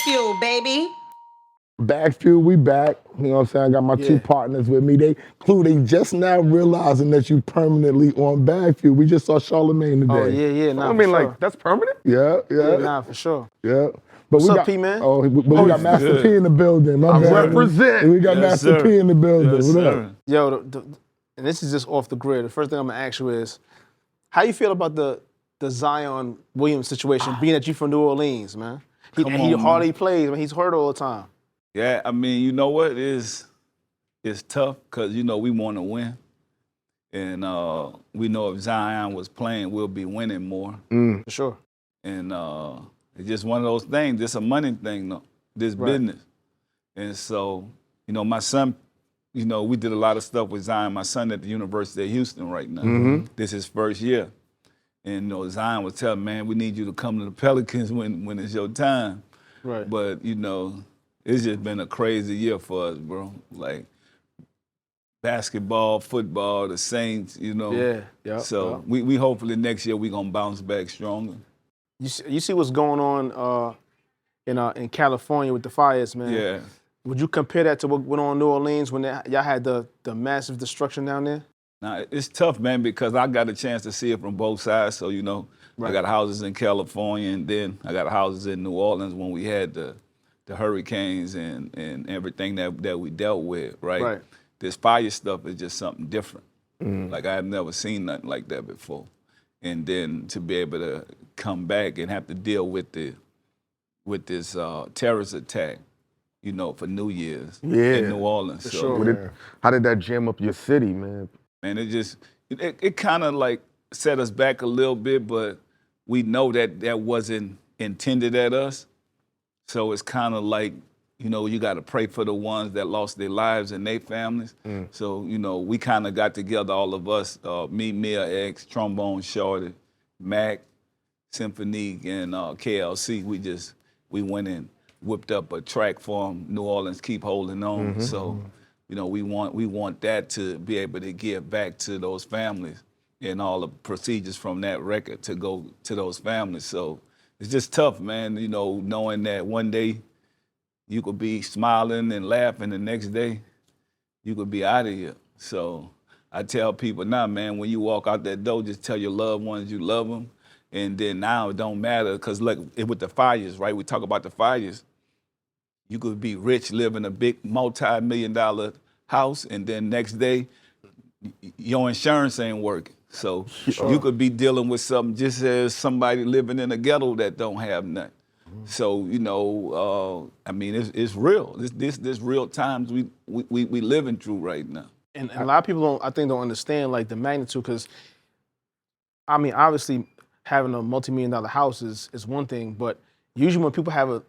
Bagfuel, baby. Bagfuel, we back. You know what I'm saying? I got my two partners with me. They just now realizing that you permanently on Bagfuel. We just saw Charlamagne today. Oh, yeah, nah, I mean, for like, sure. that's permanent? Yeah. Yeah, nah, for sure. Yeah. But What's we up, got, P, man? we got Master good. P in the building. My bad. represent. We got Yes, Master sir. P in the building. Yes, What sir. up? Yo, and this is just off the grid. The first thing I'm gonna ask you is, how you feel about the Zion Williams situation, being that you from New Orleans, man? He hardly plays, man. He's hurt all the time. Yeah, I mean, you know what? It's tough because, you know, we want to win. And we know if Zion was playing, we'll be winning more. For sure. And it's just one of those things. It's a money thing, though, this business. And so, you know, my son, you know, we did a lot of stuff with Zion. My son at the University of Houston right now. This is his first year. And, you know, Zion was telling, man, we need you to come to the Pelicans when it's your time. Right. But, you know, it's just been a crazy year for us, bro. Like, basketball, football, the Saints, you know. Yeah. So we hopefully next year we gonna bounce back stronger. You see what's going on in California with the fires, man. Yeah. Would you compare that to what went on in New Orleans when y'all had the massive destruction down there? Now it's tough, man, because I got a chance to see it from both sides. So you know, I got houses in California, and then I got houses in New Orleans when we had the hurricanes and everything that we dealt with, right? This fire stuff is just something different. Like I had never seen nothing like that before. And then to be able to come back and have to deal with this terrorist attack, you know, for New Year's in New Orleans. For so, sure. How did that jam up your city, man? Man, it kind of like set us back a little bit, but we know that wasn't intended at us. So it's kind of like, you know, you got to pray for the ones that lost their lives and their families. So, you know, we kind of got together, all of us, me, Mia X, Trombone Shorty, Mac, Symphony, and KLC. We went and whipped up a track for them, New Orleans, Keep Holding On. So, you know, we want that to be able to give back to those families and all the procedures from that record to go to those families. So it's just tough, man, you know, knowing that one day you could be smiling and laughing, the next day you could be out of here. So I tell people now, man, when you walk out that door, just tell your loved ones you love them. And then now it don't matter, because look, with the fires, right? We talk about the fires. You could be rich, live in a big multi-million-dollar house, and then next day your insurance ain't working. So you could be dealing with something just as somebody living in a ghetto that don't have nothing. So, you know, I mean, it's real. This real times we living through right now. And a lot of people don't understand like the magnitude, because I mean, obviously having a multi-million-dollar house is one thing, but usually when people have a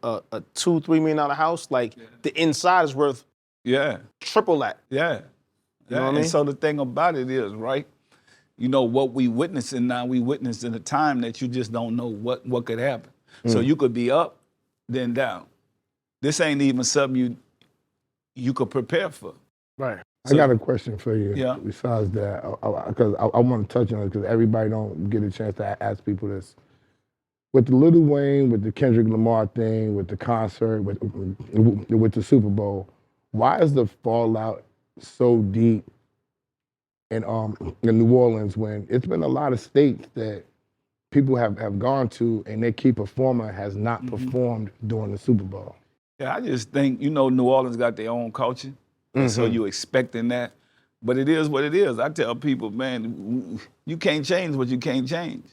$2-3 million house, like the inside is worth triple that. Yeah. You know what I mean? And so the thing about it is, right, you know, what we witnessing now, we witnessing a time that you just don't know what could happen. So you could be up, then down. This ain't even something you could prepare for. Right. I got a question for you. Yeah. Besides that, because I want to touch on it, because everybody don't get a chance to ask people this. With the Lil Wayne, with the Kendrick Lamar thing, with the concert, with the Super Bowl, why is the fallout so deep in New Orleans when it's been a lot of states that people have gone to and their key performer has not performed during the Super Bowl? Yeah, I just think, you know, New Orleans got their own culture, and so you expecting that. But it is what it is. I tell people, man, you can't change what you can't change.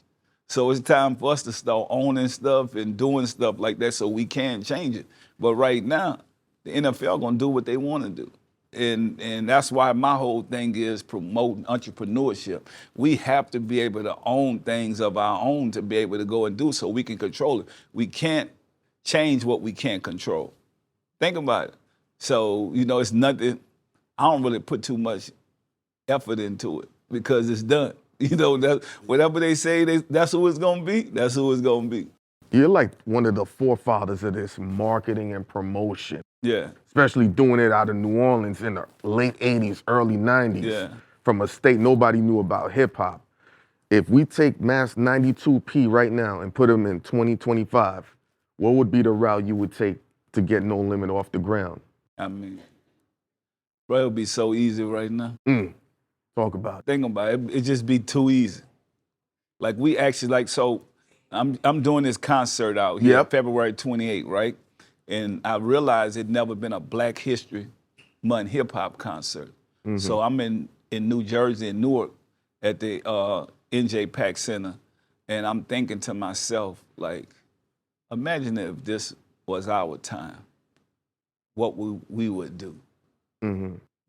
So it's time for us to start owning stuff and doing stuff like that so we can change it. But right now, the NFL gonna do what they want to do. And that's why my whole thing is promoting entrepreneurship. We have to be able to own things of our own to be able to go and do so we can control it. We can't change what we can't control. Think about it. So, you know, it's nothing, I don't really put too much effort into it because it's done. You know, that whatever they say, that's who it's gonna be, that's who it's gonna be. You're like one of the forefathers of this marketing and promotion. Yeah. Especially doing it out of New Orleans in the late 80s, early 90s. Yeah. From a state nobody knew about hip hop. If we take Mass 92P right now and put him in 2025, what would be the route you would take to get No Limit off the ground? I mean, bro, it would be so easy right now. Talk about it. Think about it. It just be too easy. Like we actually so I'm doing this concert out here, February 28th, right? And I realized it never been a Black History Month hip hop concert. So I'm in New Jersey and Newark at the NJ Pack Center, and I'm thinking to myself, like, imagine if this was our time, what we would do.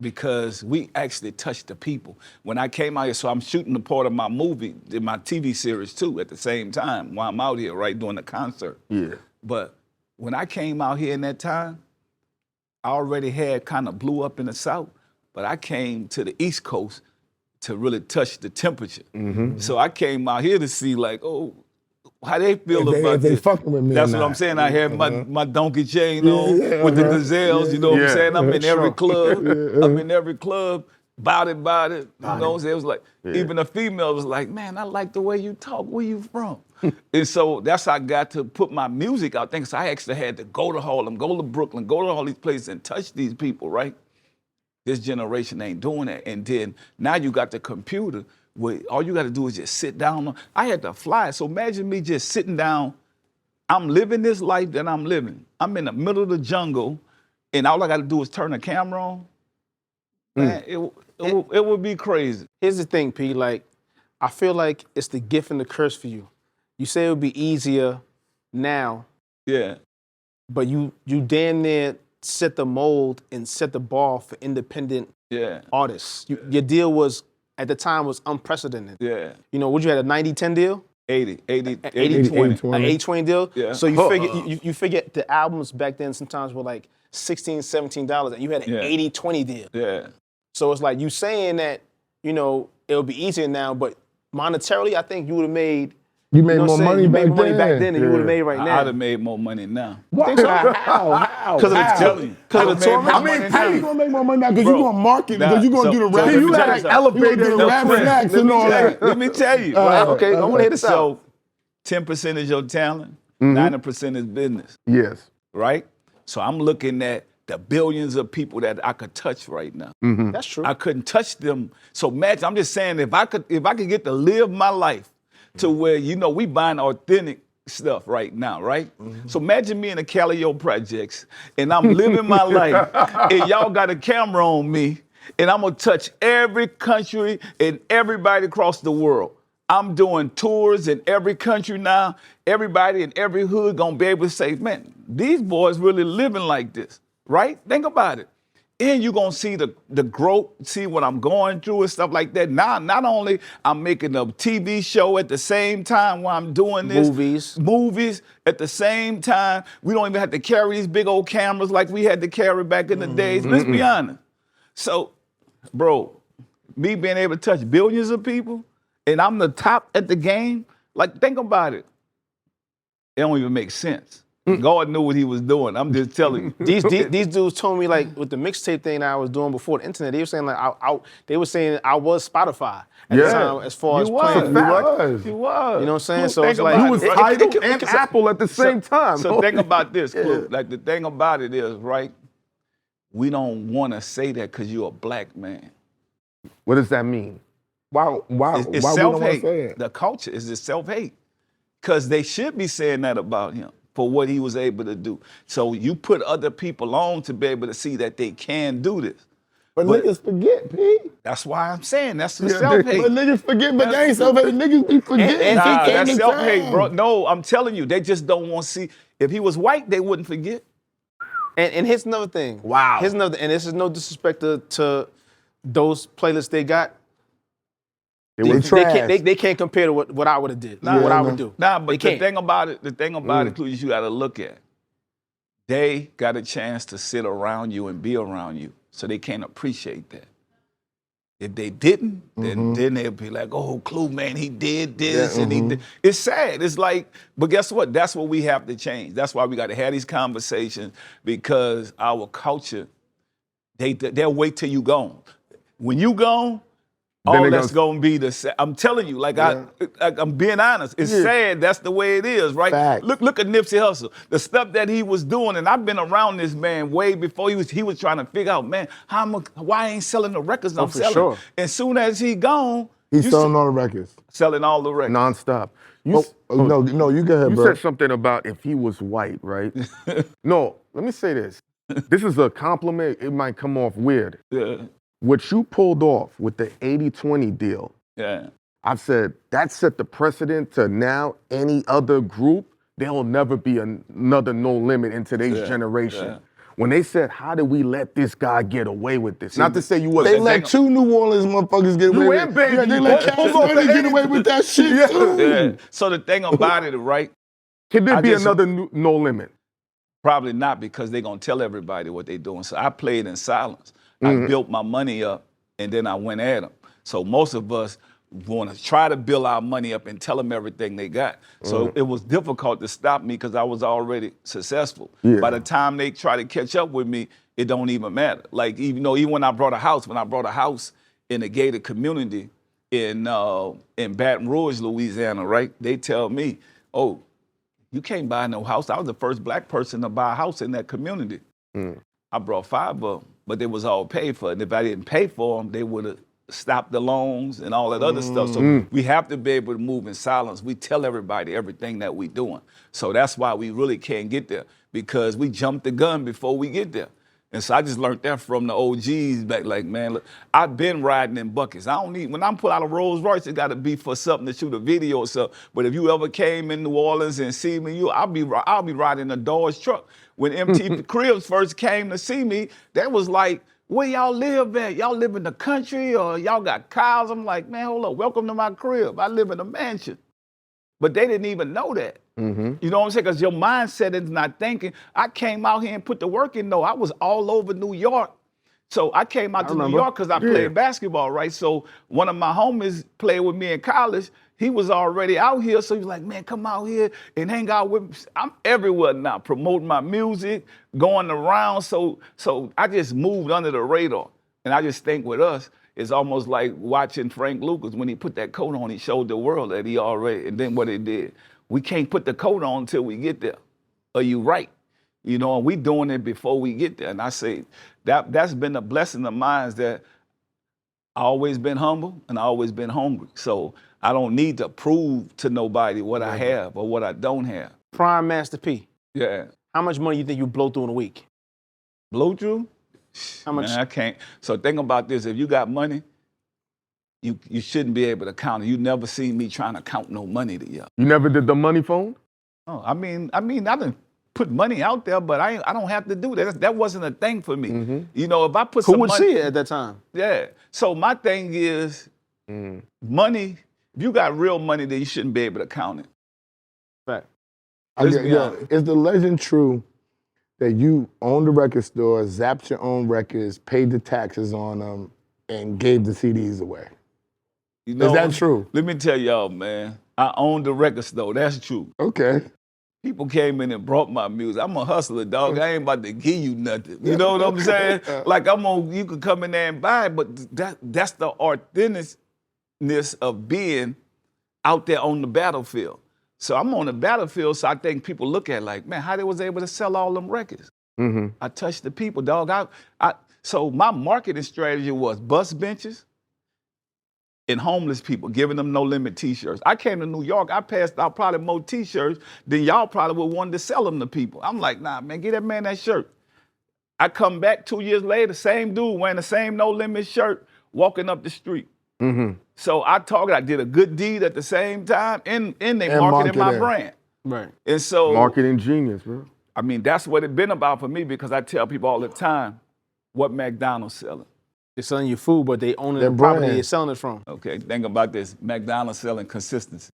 Because we actually touched the people. When I came out here, so I'm shooting the part of my movie, my TV series too, at the same time while I'm out here, right, doing the concert. Yeah. But when I came out here in that time, I already had kind of blew up in the South, but I came to the East Coast to really touch the temperature. So I came out here to see like, oh, how they feel about they this. fucking with me. That's what I'm saying. I had my donkey chain on with the gazelles, you know what I'm saying? I'm in every club. I'm in every club, bout it. You know what I'm saying? It was like, even the female was like, man, I like the way you talk. Where you from? And so that's how I got to put my music out there. So I actually had to go to Harlem, go to Brooklyn, go to all these places and touch these people, right? This generation ain't doing that. And then now you got the computer where all you got to do is just sit down. I had to fly. So imagine me just sitting down. I'm living this life that I'm living. I'm in the middle of the jungle, and all I got to do is turn the camera on. Man, it would be crazy. Here's the thing, P. Like, I feel like it's the gift and the curse for you. You say it would be easier now, Yeah. but you damn near set the mold and set the bar for independent artists. Your deal was, at the time, was unprecedented. Yeah. You know, what you had, a 90-10 deal? 80-20. An 80-20 deal? Yeah. So you figure the albums back then sometimes were like $16, $17, and you had an 80-20 deal. Yeah. So it's like you saying that, you know, it would be easier now, but monetarily, I think you would have made. You made more money you back made more money back then. then than you would have made right now. I'd have made more money now. What? How? Because of the touring? I mean, how you gonna make more money now? Because you're gonna market, because you're gonna do the rap. let me You tell gotta you something. elevate the rap snacks and all that. Let me tell you. Right, okay, I want to hear this out. So 10% is your talent, 90% is business, Yes. right? So I'm looking at the billions of people that I could touch right now. That's true. I couldn't touch them. So imagine, I'm just saying, if I could get to live my life to where, you know, we buying authentic stuff right now, right? So imagine me in the Calio projects and I'm living my life and y'all got a camera on me and I'm gonna touch every country and everybody across the world. I'm doing tours in every country now. Everybody in every hood gonna be able to say, man, these boys really living like this, right? Think about it. And you're gonna see the growth, see what I'm going through and stuff like that. Now, not only I'm making a TV show at the same time while I'm doing this. Movies at the same time. We don't even have to carry these big old cameras like we had to carry back in the days. Let's be honest. So, bro, me being able to touch billions of people and I'm the top at the game, like think about it. It don't even make sense. God knew what he was doing. I'm just telling you. These dudes told me, like, with the mixtape thing that I was doing before the internet, they were saying like I was Spotify at the time as far as playing. You was. You know what I'm saying? So Think it's like about You was it. Tidal and Apple at the same time. So think about this, Clue. Like the thing about it is, right? We don't want to say that because you're a black man. What does that mean? Why It's we don't want to say self-hate. it? The culture is just self-hate. Because they should be saying that about him for what he was able to do. So you put other people on to be able to see that they can do this. But niggas forget, P. That's why I'm saying that's the self-hate. But niggas forget, but they ain't self-hate. Niggas be forgetting. Nah, that's self-hate, bro. No, I'm telling you, they just don't want to see. If he was white, they wouldn't forget. And here's another thing. Wow. Here's another, and this is no disrespect to those playlists they got. They can't compare to what I would have did. What I would do. Nah, but they the thing about it, Clue, you got to look at. They got a chance to sit around you and be around you, so they can't appreciate that. If they didn't, then they'll be like, oh, Clue, man, he did this and he did. It's sad. It's like, but guess what? That's what we have to change. That's why we got to have these conversations, because our culture, they'll wait till you gone. When you gone, all they that's gonna- gonna be the same. I'm telling you, I'm being honest. It's Yeah. sad. That's the way it is, right? Facts. Look at Nipsey Hussle, the stuff that he was doing, and I've been around this man way before he was trying to figure out, man, why I ain't selling the records I'm for selling. sure. As soon as he gone, He's you selling all the records. selling all the records. nonstop. No, you go ahead, You bro. said something about if he was white, right? No, let me say this. This is a compliment. It might come off weird. Yeah, What you pulled off with the 80-20 deal, yeah. I've said that set the precedent to now any other group, there'll never be another No Limit in today's generation. yeah. When they said, how did we let this guy get away with this? Not to say you wasn't. They let two New Orleans motherfuckers get away You with and it. Baby Yeah, they let both Cash pulled off Money the get away with that shit Yeah. too. Yeah. So the thing about it, right? Could there I be just- another No Limit? Probably not, because they're gonna tell everybody what they're doing. So I played in silence. I built my money up and then I went at them. So most of us want to try to build our money up and tell them everything they got. So it was difficult to stop me because I was already successful. Yeah. By the time they try to catch up with me, it don't even matter. Like even when I brought a house in a gated community in Baton Rouge, Louisiana, right? They tell me, oh, you can't buy no house. I was the first black person to buy a house in that community. I brought 5 of them, but they was all paid for. And if I didn't pay for them, they would have stopped the loans and all that other stuff. So we have to be able to move in silence. We tell everybody everything that we doing. So that's why we really can't get there, because we jumped the gun before we get there. And so I just learned that from the OGs back. Like, man, look, I've been riding in buckets. I don't need, when I'm put out a Rolls Royce, it got to be for something to shoot a video or something. But if you ever came in New Orleans and see me, I'll be riding a Dodge truck. When MTV Cribs first came to see me, that was like, where y'all live at? Y'all live in the country or y'all got cars? I'm like, man, hold up, welcome to my crib. I live in a mansion. But they didn't even know that. You know what I'm saying? Because your mindset is not thinking. I came out here and put the work in, though. I was all over New York. So I came out to New York because I played basketball, right? So one of my homies played with me in college. He was already out here. So he was like, man, come out here and hang out with me. I'm everywhere now, promoting my music, going around. So I just moved under the radar. And I just think with us, it's almost like watching Frank Lucas. When he put that coat on, he showed the world that he already, and then what he did. We can't put the coat on until we get there. Are you right? You know, and we doing it before we get there. And I say that's been a blessing of mine, is that I always been humble and I always been hungry. So I don't need to prove to nobody what I have or what I don't have. Prime Master P. Yeah. How much money you think you blow through in a week? Blow through? How much? Man, I can't. So think about this. If you got money, you shouldn't be able to count it. You never seen me trying to count no money to you. You never did the money phone? Oh, I mean, I didn't put money out there, but I don't have to do that. That wasn't a thing for me. You know, if I put Who some would money, see it at that time? yeah. So my thing is, money. If you got real money, then you shouldn't be able to count it. Fact. Let's be honest. Is the legend true that you owned the record store, zapped your own records, paid the taxes on them, and gave the CDs away? You know, Is that true? Let me tell y'all, man. I owned the record store. That's true. Okay. People came in and brought my music. I'm a hustler, dog. I ain't about to give you nothing. You know what I'm saying? Like you could come in there and buy it, but that's the authenticness of being out there on the battlefield. So I'm on the battlefield, so I think people look at like, man, how they was able to sell all them records? I touched the people, dog. So my marketing strategy was bus benches and homeless people, giving them No Limit t-shirts. I came to New York, I passed out probably more t-shirts than y'all probably would want to sell them to people. I'm like, nah, man, get that man that shirt. I come back 2 years later, same dude wearing the same No Limit shirt, walking up the street. So I did a good deed at the same time, and they marketed my brand. Right. And so, Marketing genius, bro. I mean, that's what it been about for me, because I tell people all the time what McDonald's selling. They're selling you food, but they own Their the property brand. you're selling it from. Okay, think about this. McDonald's selling consistency.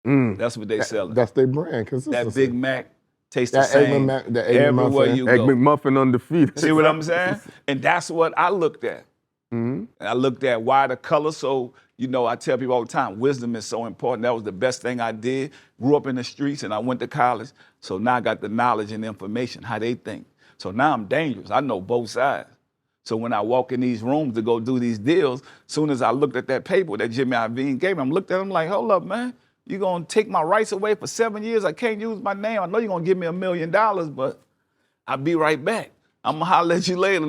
That's what they selling. That's their brand. That Big Mac tastes the That same Egg everywhere McMuffin. you Egg go. McMuffin undefeated. See what I'm saying? And that's what I looked at. And I looked at why the color. So, you know, I tell people all the time, wisdom is so important. That was the best thing I did. Grew up in the streets and I went to college. So now I got the knowledge and information, how they think. So now I'm dangerous. I know both sides. So when I walk in these rooms to go do these deals, soon as I looked at that paper that Jimmy Iovine gave me, I'm looked at him like, hold up, man. You gonna take my rights away for 7 years? I can't use my name. I know you're gonna give me $1 million, but I'll be right back. I'm gonna holler at you later.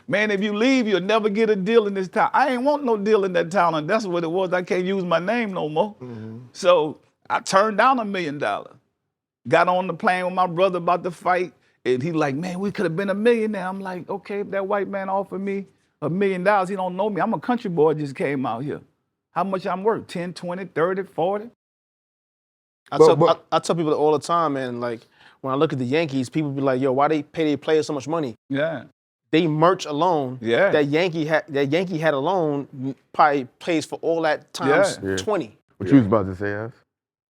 Man, if you leave, you'll never get a deal in this town. I ain't want no deal in that town, and that's what it was. I can't use my name no more. So I turned down $1 million. Got on the plane with my brother about to fight. And he like, man, we could have been a millionaire. I'm like, okay, if that white man offered me $1 million, he don't know me. I'm a country boy, just came out here. How much I'm worth? 10, 20, 30, 40? I tell people all the time, man, like, when I look at the Yankees, people be like, yo, why they pay their players so much money? Yeah. They merch alone. Yeah. That Yankee hat alone probably pays for all that times 20. What you was about to say, Ash?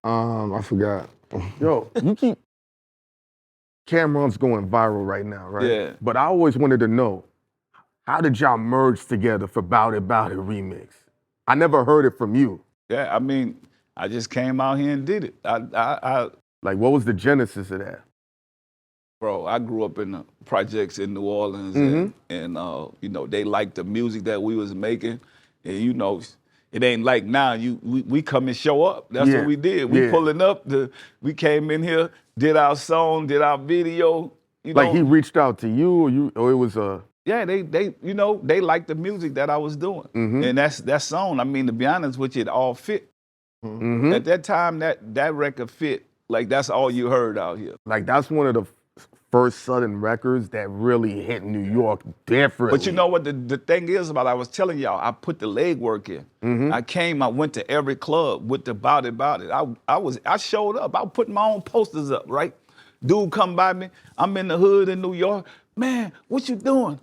I forgot. Yo, you keep Cameron's going viral right now, right? Yeah. But I always wanted to know, how did y'all merge together for Bout It remix? I never heard it from you. Yeah, I mean, I just came out here and did it. Like, what was the genesis of that? Bro, I grew up in the projects in New Orleans, and you know, they liked the music that we was making, and you know, it ain't like now. We come and show up. That's what we did. We pulling up. We came in here, did our song, did our video. You Like know, he reached out to you, or it was a. Yeah, they you know, they liked the music that I was doing, and that song. I mean, to be honest with you, it all fit. At that time, that record fit. Like that's all you heard out here. Like that's one of the first Southern records that really hit New York differently. But you know what the thing is about, I was telling y'all, I put the legwork in. I went to every club with the Bout It. I showed up. I was putting my own posters up, right? Dude come by me, I'm in the hood in New York. Man, what you doing?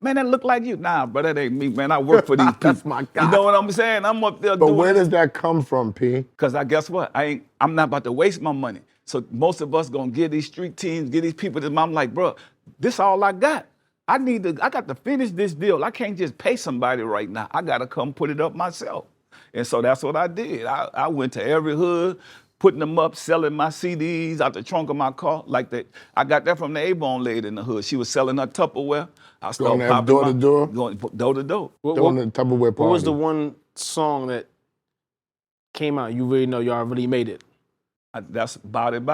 Man, that look like you. Nah, bro, that ain't me, man. I work for these people. That's my guy. You know what I'm saying? I'm up there doing But where does that come from, P? Because guess what? I'm not about to waste my money. So most of us gonna give these street teams, give these people this. I'm like, bro, this all I got. I got to finish this deal. I can't just pay somebody right now. I gotta come put it up myself. And so that's what I did. I went to every hood, putting them up, selling my CDs out the trunk of my car. Like that. I got that from the A-Bone lady in the hood. She was selling her Tupperware. I started popping door to door? Going door to door. Doing the Tupperware party. What was the one song that came out? You really know y'all really made it. That's Bout It.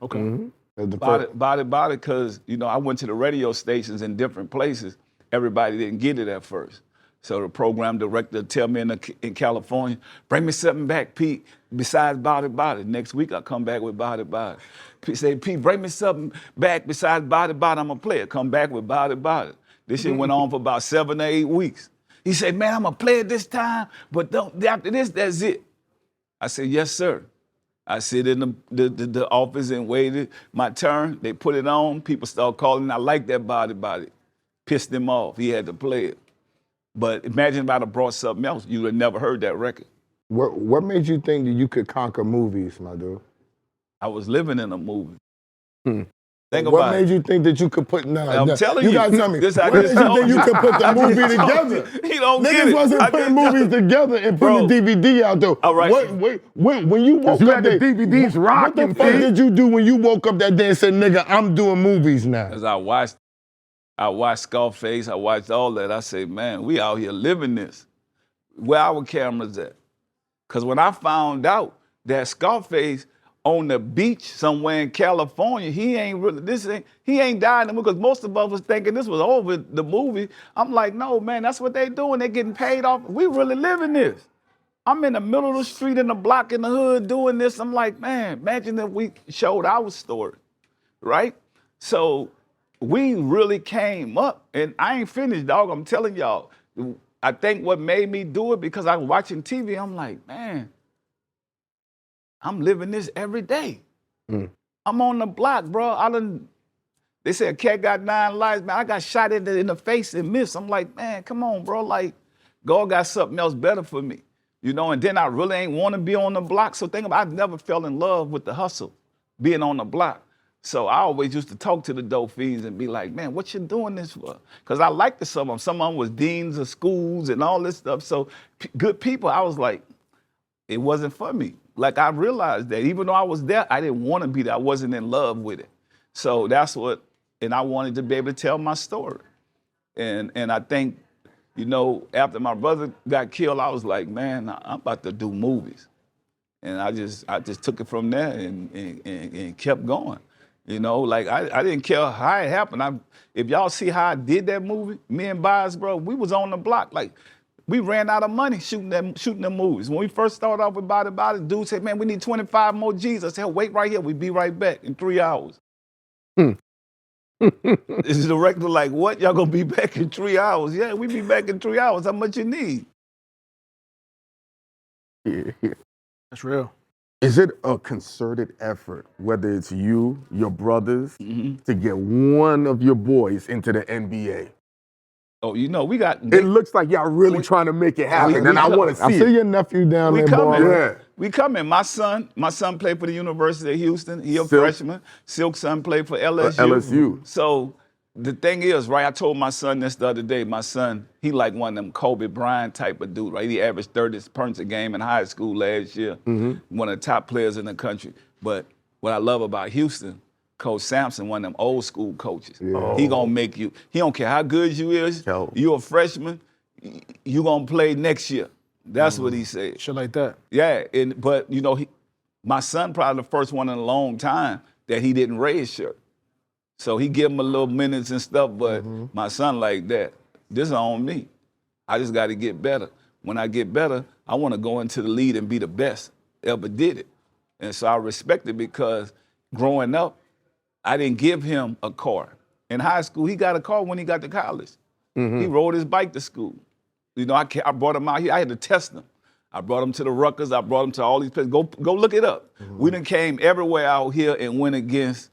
Okay. Bout it, because, you know, I went to the radio stations in different places. Everybody didn't get it at first. So the program director tell me in California, bring me something back, Pete, besides Bout It. Next week I come back with Bout It. Pete say, Pete, bring me something back besides Bout It. I'm gonna play it. Come back with Bout It. This shit went on for about 7 or 8 weeks. He said, man, I'm gonna play it this time, but after this, that's it. I said, yes, sir. I sit in the office and waited my turn. They put it on. People start calling. I like that Bout It. Pissed him off. He had to play it. But imagine if I'd have brought something else. You would have never heard that record. What made you think that you could conquer movies, my dude? I was living in a movie. Think about What made you think that you could put? I'm telling you. You gotta tell me. This What made you think you could put the movie together? He don't get Niggas it. wasn't putting movies together and putting the DVD out though. All right. When you woke You up had the that DVDs rocking, what the fuck P. did you do when you woke up that day and said, "Nigga, I'm doing movies now"? As I watched Scarface, I watched all that. I say, man, we out here living this. Where our cameras at? Because when I found out that Scarface on the beach somewhere in California, he ain't dying because most of us was thinking this was over the movie. I'm like, no, man, that's what they doing. They getting paid off. We really living this. I'm in the middle of the street in the block in the hood doing this. I'm like, man, imagine if we showed our story, right? So we really came up, and I ain't finished, dog. I'm telling y'all. I think what made me do it because I was watching TV. I'm like, man, I'm living this every day. I'm on the block, bro. They said a cat got 9 lives, man. I got shot in the face and missed. I'm like, man, come on, bro. Like, God got something else better for me. You know, and then I really ain't want to be on the block. So think about it, I never fell in love with the hustle, being on the block. So I always used to talk to the dope fiends and be like, man, what you doing this for? Because I liked some of them. Some of them was deans of schools and all this stuff. So good people, I was like, it wasn't for me. Like I realized that even though I was there, I didn't want to be there. I wasn't in love with it. So that's what, and I wanted to be able to tell my story. And I think, you know, after my brother got killed, I was like, man, I'm about to do movies. And I just took it from there and kept going. You know, like I didn't care how it happened. If y'all see how I did that movie, me and Bias, bro, we was on the block. Like, we ran out of money shooting them movies. When we first started off with Bout It, dude said, man, we need 25 more G's. I said, wait right here. We'll be right back in 3 hours. Is the director like, what? Y'all gonna be back in 3 hours? Yeah, we be back in 3 hours. How much you need? That's real. Is it a concerted effort, whether it's you, your brothers, to get one of your boys into the NBA? Oh, you know, we got. It looks like y'all really trying to make it happen, and I want to I see see it. your nephew down We there, coming. balling. Yeah. We coming. My son played for the University of Houston. He a Silk. freshman. Silk's son played for LSU. LSU. So the thing is, right, I told my son this the other day. My son, he like one of them Kobe Bryant type of dude, right? He averaged 30 points a game in high school last year. One of the top players in the country. But what I love about Houston, Coach Sampson, one of them old school coaches. He gonna make you, he don't care how good you is, you're a freshman, you gonna play next year. That's what he said. Shit like that. Yeah, but you know, my son probably the first one in a long time that he didn't raise shirt. So he give him a little minutes and stuff, but my son like that. This is on me. I just got to get better. When I get better, I want to go into the lead and be the best ever did it. And so I respect it because growing up, I didn't give him a car. In high school, he got a car when he got to college. He rode his bike to school. You know, I brought him out here. I had to test him. I brought him to the Rutgers. I brought him to all these places. Go look it up. We done came everywhere out here and went against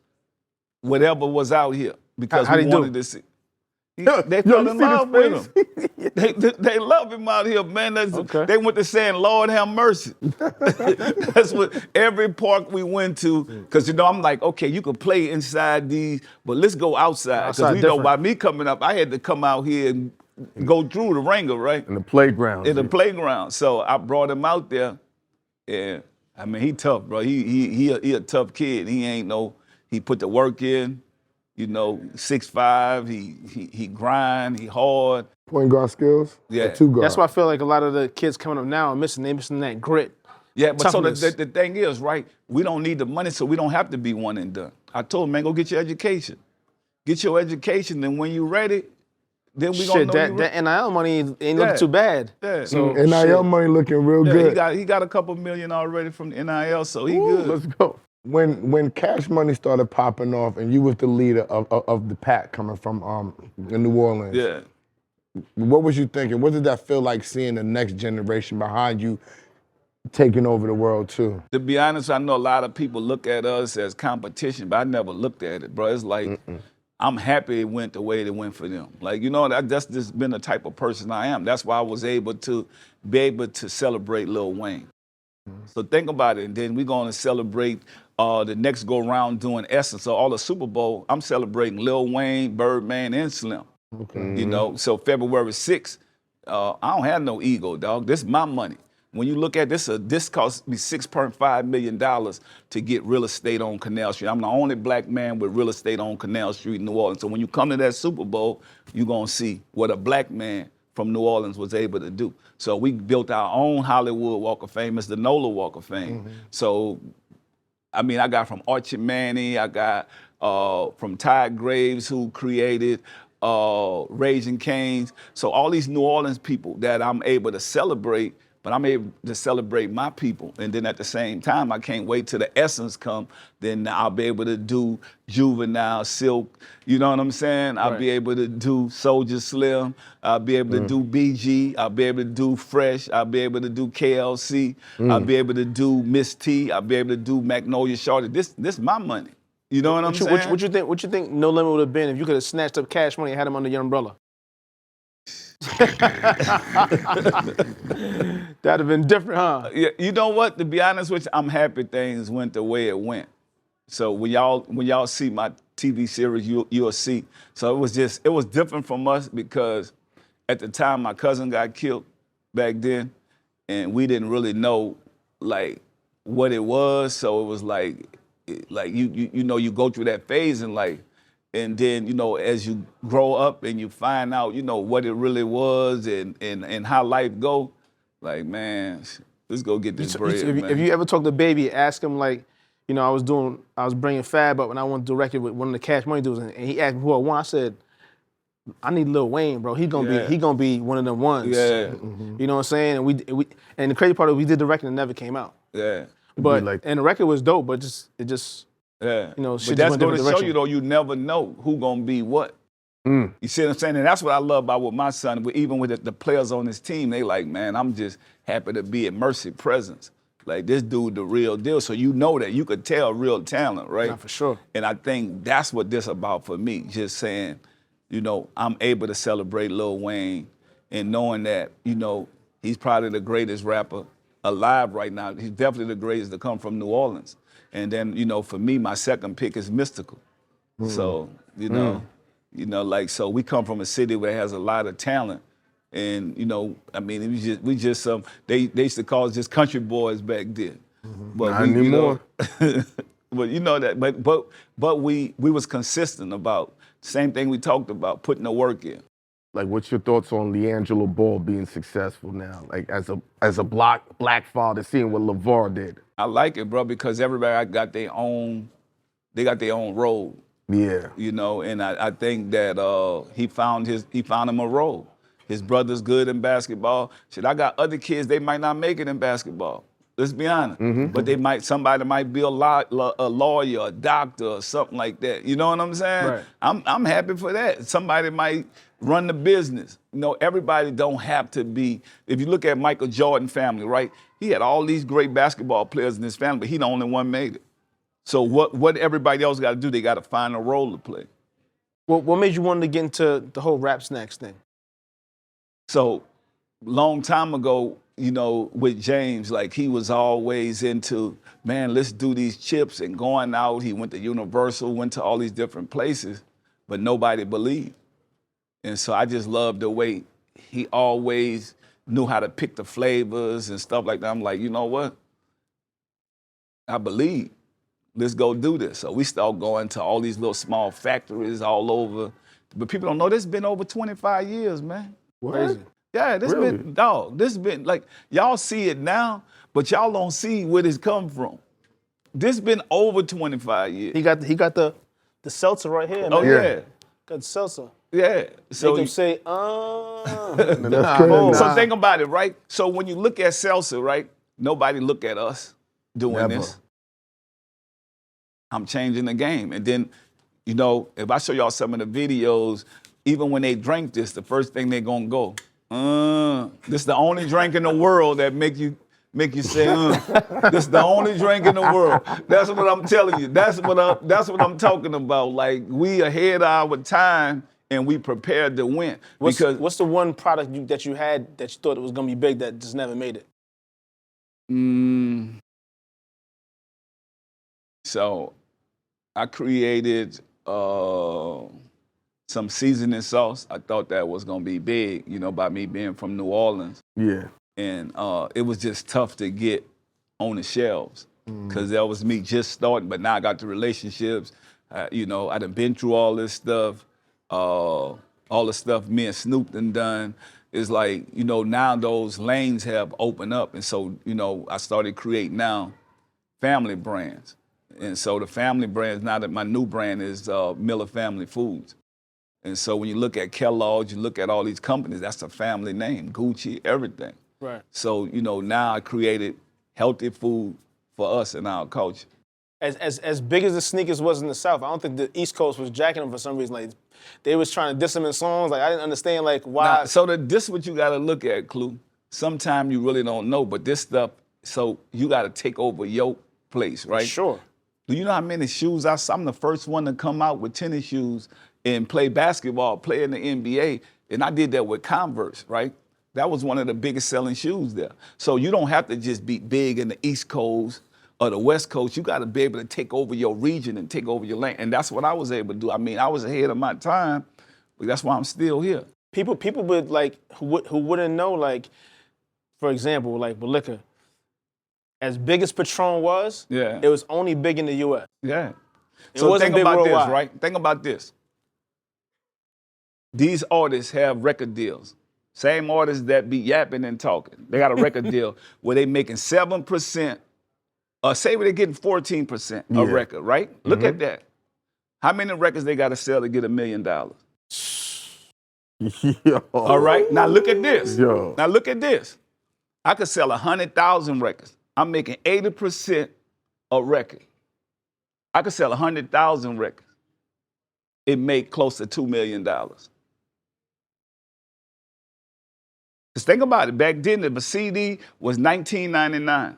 whatever was out here because How'd we he do? wanted to see. They fell in love with him. They love him out here, man. They went to saying, Lord have mercy. That's what every park we went to, because, you know, I'm like, okay, you can play inside these, but let's go outside. Because, you know, by me coming up, I had to come out here and go through the ringer, right? In the playground. In the playground. So I brought him out there, and, I mean, he tough, bro. He a tough kid. He put the work in. You know, 6'5", he grind, he hard. Point guard skills? Yeah. Or two guard? That's why I feel like a lot of the kids coming up now are missing. They missing that grit. Yeah, but toughness. so the thing is, right, we don't need the money, so we don't have to be one and done. I told him, man, go get your education. Get your education, and when you're ready, then we gonna Shit, know that NIL money ain't looking too bad. Yeah. So NIL money looking real Yeah, good. he got a couple million already from the NIL, so he Ooh, good. let's go. When Cash Money started popping off and you was the leader of the pack coming from New Orleans, Yeah. what was you thinking? What did that feel like seeing the next generation behind you taking over the world too? To be honest, I know a lot of people look at us as competition, but I never looked at it, bro. It's like, I'm happy it went the way it went for them. Like, you know, that's just been the type of person I am. That's why I was able to celebrate Lil Wayne. So think about it, and then we're going to celebrate the next go round doing Essence. So all the Super Bowl, I'm celebrating Lil Wayne, Birdman, and Slim. Okay. You know, so February 6th, I don't have no ego, dog. This is my money. When you look at this cost me $6.5 million to get real estate on Canal Street. I'm the only black man with real estate on Canal Street in New Orleans. So when you come to that Super Bowl, you're going to see what a black man from New Orleans was able to do. So we built our own Hollywood Walk of Fame. It's the NOLA Walk of Fame. So, I mean, I got from Archie Manning, I got from Ty Graves, who created Raising Cane's. So all these New Orleans people that I'm able to celebrate, but I'm able to celebrate my people. And then at the same time, I can't wait till the Essence come. Then I'll be able to do Juvenile, Silk, you know what I'm saying? I'll be able to do Soldier Slim. I'll be able to do BG. I'll be able to do Fresh. I'll be able to do KLC. I'll be able to do Miss T. I'll be able to do Magnolia Shorty. This is my money. You know what I'm saying? What you think No Limit would have been if you could have snatched up Cash Money and had him under your umbrella? That'd have been different, huh? Yeah, you know what? To be honest with you, I'm happy things went the way it went. So when y'all see my TV series, you'll see. So it was different from us because at the time my cousin got killed back then, and we didn't really know like what it was. So it was like you know, you go through that phase and like, And then, you know, as you grow up and you find out, you know, what it really was and how life go, like, man, let's go get this bread, man. If you ever talk to Baby, ask him like, you know, I was bringing Fab up and I wanted to do a record with one of the Cash Money dudes, and he asked me who I want. I said, I need Lil Wayne, bro. He gonna be one of them ones. Yeah. You know what I'm saying? And and the crazy part is we did the record and it never came out. Yeah. But like- and the record was dope, but it just Yeah. you know, But shit that's just went going to different show direction. you, though, you never know who going to be what. You see what I'm saying? And that's what I love about with my son. Even with the players on his team, they like, man, I'm just happy to be at Mercy Presence. Like, this dude, the real deal. So you know that. You could tell real talent, right? Nah, for sure. And I think that's what this about for me. Just saying, you know, I'm able to celebrate Lil Wayne and knowing that, you know, he's probably the greatest rapper alive right now. He's definitely the greatest to come from New Orleans. And then, you know, for me, my second pick is Mystical. So, you know, like, so we come from a city where it has a lot of talent. And, you know, I mean, we just they used to call us just country boys back then. But Not anymore. But you know that, but we was consistent about same thing we talked about, putting the work in. Like, what's your thoughts on LiAngelo Ball being successful now? Like, as a black father, seeing what LeVar did. I like it, bro, because everybody got their own role. Yeah. You know, and I think that he found him a role. His brother's good in basketball. Shit, I got other kids, they might not make it in basketball. Let's be honest. But somebody might be a lawyer, a doctor, or something like that. You know what I'm saying? Right. I'm happy for that. Somebody might run the business. You know, everybody don't have to be. If you look at Michael Jordan family, right? He had all these great basketball players in his family, but he the only one made it. So what everybody else got to do? They got to find a role to play. What made you want to get into the whole Rap Snacks thing? So long time ago, you know, with James, like he was always into, man, let's do these chips and going out. He went to Universal, went to all these different places, but nobody believed. And so I just loved the way he always knew how to pick the flavors and stuff like that. I'm like, you know what? I believe. Let's go do this. So we start going to all these little small factories all over. But people don't know this has been over 25 years, man. Crazy. Yeah, this Really? been like, y'all see it now, but y'all don't see where this come from. This been over 25 years. He got the seltzer right here, man. Oh, yeah. Got the seltzer. Yeah. So Make him you- say, That's crazy. So think about it, right? So when you look at salsa, right, nobody look at us doing Never. this. I'm changing the game. And then, you know, if I show y'all some of the videos, even when they drink this, the first thing they're gonna go, this is the only drink in the world that make you say, this is the only drink in the world. That's what I'm telling you. That's what I'm talking about. Like, we ahead of our time and we prepared to win. What's the one product that you had that you thought it was gonna be big that just never made it? So I created some seasoning sauce. I thought that was gonna be big, you know, by me being from New Orleans. Yeah. And it was just tough to get on the shelves because that was me just starting. But now I got the relationships. You know, I done been through all this stuff. All the stuff me and Snoop done. It's like, you know, now those lanes have opened up. And so, you know, I started creating now family brands. And so the family brands, now that my new brand is Miller Family Foods. And so when you look at Kellogg's, you look at all these companies, that's a family name, Gucci, everything. Right. So, you know, now I created healthy food for us in our culture. As big as the sneakers was in the South, I don't think the East Coast was jacking them for some reason. Like, they was trying to diss them in songs. Like, I didn't understand, like, why. Now, so this is what you gotta look at, Clue. Sometimes you really don't know, but this stuff, so you gotta take over your place, right? Sure. Do you know how many shoes I'm the first one to come out with tennis shoes and play basketball, play in the NBA, and I did that with Converse, right? That was one of the biggest selling shoes there. So you don't have to just be big in the East Coast or the West Coast. You got to be able to take over your region and take over your lane. And that's what I was able to do. I mean, I was ahead of my time, but that's why I'm still here. People would, like, who wouldn't know, like, for example, like, with liquor, as big as Patron was, Yeah. it was only big in the U.S. Yeah. It So wasn't think big about worldwide. this, right? Think about this. these artists have record deals. Same artists that be yapping and talking. They got a record deal where they making 7%, or say they're getting 14% a record, right? Look at that. How many records they got to sell to get $1 million? Yo. All right, now look at this. Yo. Now look at this. I could sell 100,000 records. I'm making 80% a record. I could sell 100,000 records. It make close to $2 million. Just think about it. Back then, the CD was $19.99.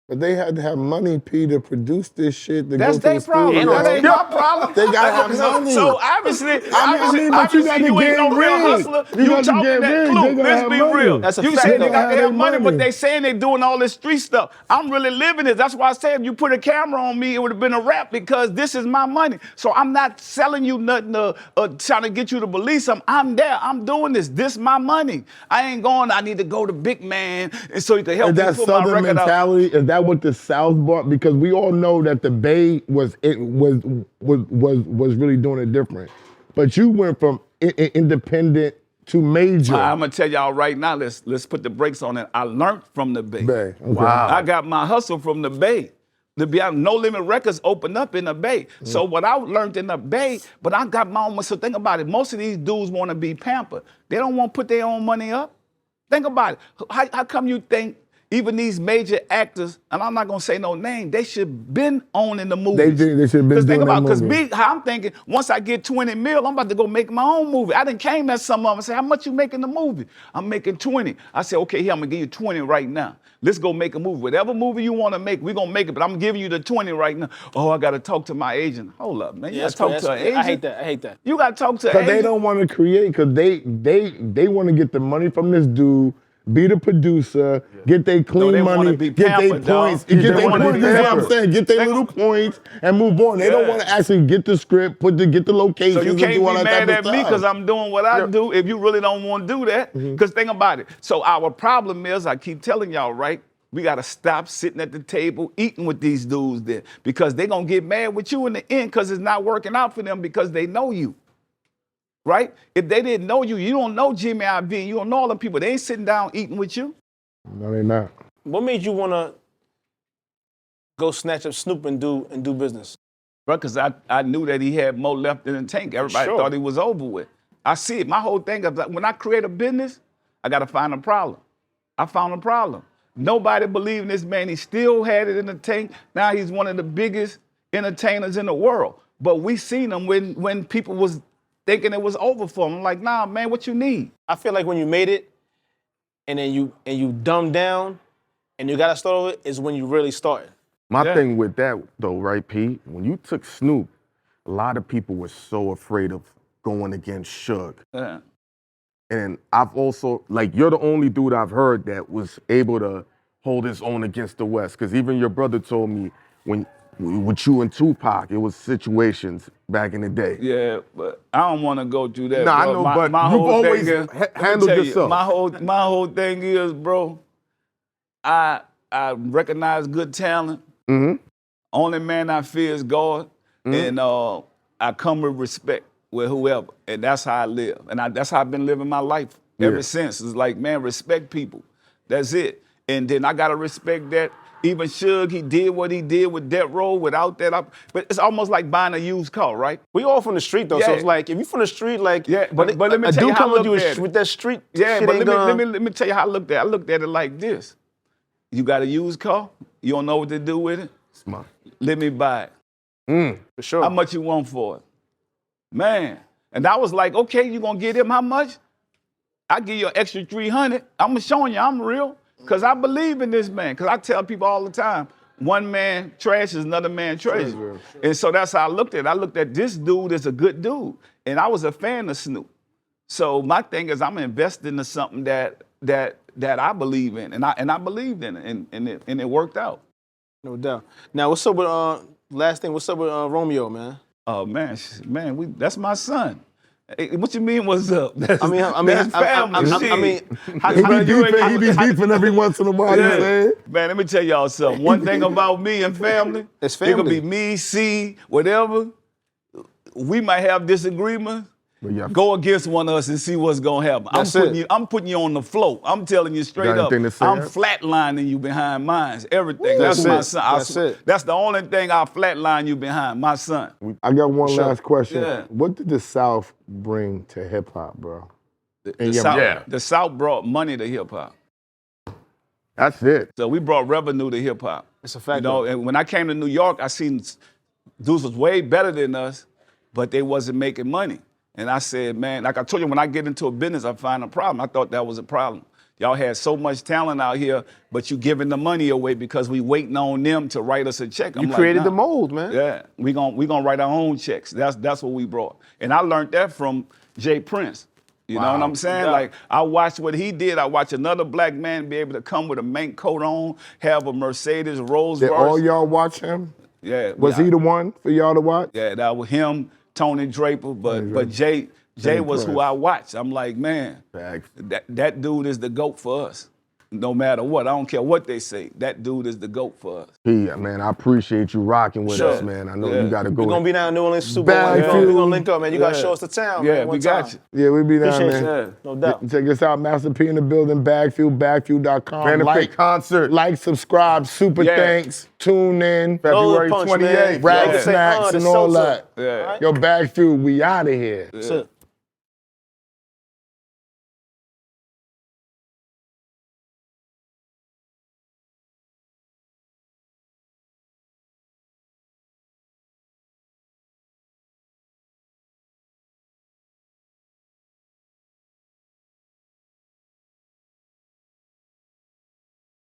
But they had to have money, P, to produce this shit. To That's go to their the problem. studio. That ain't my problem. They gotta have money. So obviously, but you gotta you ain't no get real rich. hustler. You You gotta talking get that rich. clue. They gotta Let's have be money. real. That's a You fact. say They they got to gotta have have money, money. but they saying they doing all this street stuff. I'm really living this. That's why I said if you put a camera on me, it would have been a rap because this is my money. So I'm not selling you nothing trying to get you to believe something. I'm there. I'm doing this. This my money. I ain't going, I need to go to big man and so you can help Is me that put my Southern record out. mentality? Is that what the South brought? Because we all know that the Bay was really doing it different. But you went from independent to major. I'm gonna tell y'all right now. Let's put the brakes on it. I learned from the Bay. Bay, okay. Wow. I got my hustle from the Bay. To be honest, No Limit Records opened up in the Bay. So what I learned in the Bay, but I got my own. So think about it. Most of these dudes want to be pampered. They don't want to put their own money up. Think about it. How come you think even these major actors, and I'm not gonna say no name, they should been owning the movies. They should been doing that Because movie. me, how I'm thinking, once I get 20 mil, I'm about to go make my own movie. I done came at some of them and said, how much you making the movie? I'm making 20. I said, okay, here, I'm gonna give you 20 right now. Let's go make a movie. Whatever movie you wanna make, we're gonna make it, but I'm giving you the 20 right now. Oh, I gotta talk to my agent. Hold up, man. You gotta talk to an agent. I hate that. I hate that. You gotta talk to an Because agent. they don't want to create, because they want to get the money from this dude, be the producer, get their clean they wanna money, be get their pampered, dog. points, They get their wanna points. be That's what I'm pampered. saying. Get their little points and move on. They don't Yeah. want to actually get the script, get the locations, So you and can't do all be that mad type at of me stuff. because I'm doing what I do if you really don't want to do that. Because think about it. So our problem is, I keep telling y'all, right? We got to stop sitting at the table eating with these dudes there because they're going to get mad with you in the end because it's not working out for them because they know you. Right? If they didn't know you, you don't know Jimmy I.V., you don't know all them people. They ain't sitting down eating with you. No, they not. What made you want to go snatch up Snoop and do business? Bro, because I knew that he had more left in the tank. Everybody Sure. thought he was over with. I see it. My whole thing is like, when I create a business, I got to find a problem. I found a problem. Nobody believed in this man. He still had it in the tank. Now he's one of the biggest entertainers in the world. But we seen him when people was thinking it was over for him. I'm like, nah, man, what you need? I feel like when you made it, and then you dumb down, and you gotta start over, is when you really started. My Yeah. thing with that, though, right, Pete? When you took Snoop, a lot of people were so afraid of going against Suge. Yeah. And I've also, like, you're the only dude I've heard that was able to hold his own against the West. Because even your brother told me with you and Tupac, it was situations back in the day. Yeah, but I don't want to go through that. Nah, I bro. know, My but you've whole always thing is, let me handled tell you, yourself. My whole thing is, bro, I recognize good talent. Mm-hmm. Only man I fear is God, and I come with respect with whoever, and that's how I live, and that's how I've been living my life ever since. It's like, man, respect people. That's it, and then I gotta respect that. Even Suge, he did what he did with Death Row. Without that, but it's almost like buying a used car, right? We all from the street though, so Yeah. it's like if you from the street, like but let me a tell you dude how I come with looked you at it. with that street Yeah, shit but ain't let me tell you how I looked at it. I looked at it like this. You got a used car, you don't know what to do with it, Smart. let me buy it. for sure. How much you want for it? Man. And I was like, okay, you gonna give him how much? I give you an extra 300. I'm showing you I'm real. Cause I believe in this man. Cause I tell people all the time, one man trash is another man treasure. And so that's how I looked at it. I looked at this dude as a good dude. And I was a fan of Snoop. So my thing is I'm investing into something that I believe in. And I believed in it and it worked out. No doubt. Now, what's up with last thing? What's up with Romeo, man? Oh man, that's my son. Hey, what you mean? What's up? That's family. He be beefing every once in a while. You saying? Man, let me tell y'all something. One thing about me and family, It's it could family. be me, C, whatever. We might have disagreements, yeah. Go against one of us and see what's gonna happen. That's I'm putting you on the float. I'm telling you straight Got up. anything to say, I'm Ed? flatlining you behind mines. Everything. That's my it. son. I That's swear- it. That's the only thing I'll flatline you behind. My son. I got one Sure. last question. Yeah. What did the South bring to hip hop, bro? The South, Yeah. the South brought money to hip hop. That's it. So we brought revenue to hip hop. It's a fact. You know, and when I came to New York, I seen dudes was way better than us, but they wasn't making money. And I said, man, like I told you, when I get into a business, I find a problem. I thought that was a problem. Y'all had so much talent out here, but you giving the money away because we waiting on them to write us a check. You created the mold, man. Yeah, we gonna write our own checks. That's what we brought. And I learned that from Jay Prince. You know what I'm saying? Yeah. Like, I watched what he did. I watched another black man be able to come with a mink coat on, have a Mercedes Rolls Did all Royce. y'all watch him? Yeah. Was he the one for y'all to watch? Yeah, that was him, Tony Draper, but Jay was who Prince. I watched. I'm like, man, Facts. that dude is the GOAT for us. No matter what, I don't care what they say. That dude is the GOAT for us. Yeah, man, I appreciate you rocking with Sure. us, man. I know Yeah. you got to go. We're gonna be down in New Orleans Super Bowl. Bagfuel. We're gonna link up, man. You gotta Yeah. show us the town. Yeah, man, we one got time. you. Yeah, we be down, Appreciate man. you. No doubt. Check us out, Master P in the building, Bagfuel, bagfuel.com. Benefit concert. Like, subscribe, super Yeah. thanks, tune in, February punch, 28th. man. rap Yeah. snacks Say, and the all salsa. that. Yeah. Yo, Bagfuel, we out of here. That's it.